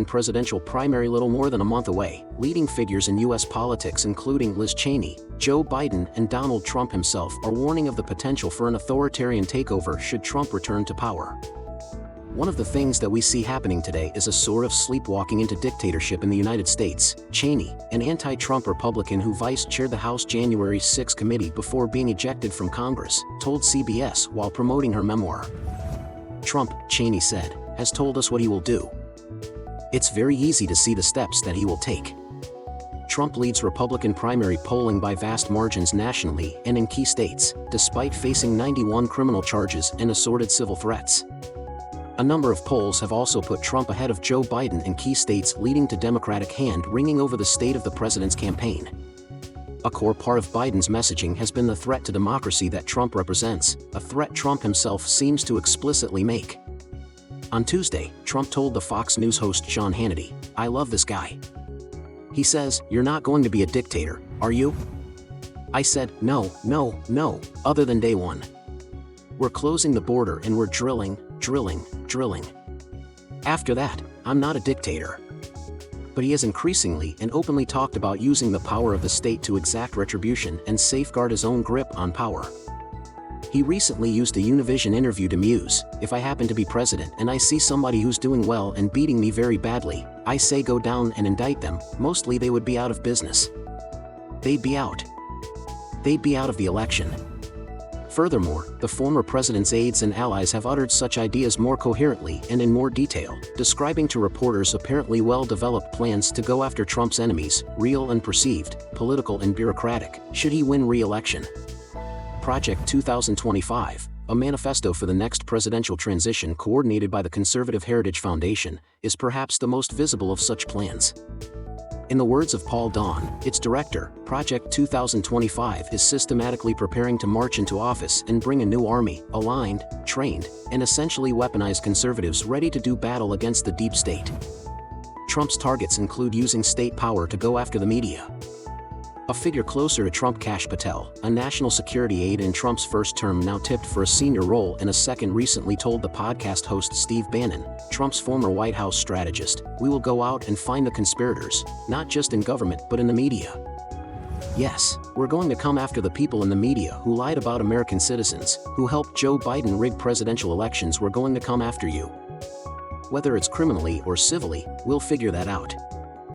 presidential primary little more than a month away. Leading figures in U.S. politics including Liz Cheney, Joe Biden, and Donald Trump himself are warning of the potential for an authoritarian takeover should Trump return to power. One of the things that we see happening today is a sort of sleepwalking into dictatorship in the United States. Cheney, an anti-Trump Republican who vice-chaired the House January 6 committee before being ejected from Congress, told CBS while promoting her memoir. Trump, Cheney said, has told us what he will do. It's very easy to see the steps that he will take. Trump leads Republican primary polling by vast margins nationally and in key states, despite facing 91 criminal charges and assorted civil threats. A number of polls have also put Trump ahead of Joe Biden in key states, leading to Democratic hand-wringing over the state of the president's campaign. A core part of Biden's messaging has been the threat to democracy that Trump represents, a threat Trump himself seems to explicitly make. On Tuesday, Trump told the Fox News host Sean Hannity, "I love this guy. He says, you're not going to be a dictator, are you?" I said, no, other than day one. We're closing the border and we're drilling. After that, I'm not a dictator. But he has increasingly and openly talked about using the power of the state to exact retribution and safeguard his own grip on power. He recently used a Univision interview to muse, "If I happen to be president and I see somebody who's doing well and beating me very badly, I say go down and indict them. Mostly they would be out of business. They'd be out of the election." Furthermore, the former president's aides and allies have uttered such ideas more coherently and in more detail, describing to reporters apparently well-developed plans to go after Trump's enemies, real and perceived, political and bureaucratic, should he win re-election. Project 2025, a manifesto for the next presidential transition coordinated by the Conservative Heritage Foundation, is perhaps the most visible of such plans. In the words of Paul Don, its director, Project 2025 is systematically preparing to march into office and bring a new army, aligned, trained, and essentially weaponized conservatives ready to do battle against the deep state. Trump's targets include using state power to go after the media. A figure closer to Trump, Kash Patel, a national security aide in Trump's first term now tipped for a senior role in a second, recently told the podcast host Steve Bannon, Trump's former White House strategist, "We will go out and find the conspirators, not just in government but in the media. Yes, we're going to come after the people in the media who lied about American citizens, who helped Joe Biden rig presidential elections. We're going to come after you. Whether it's criminally or civilly, we'll figure that out."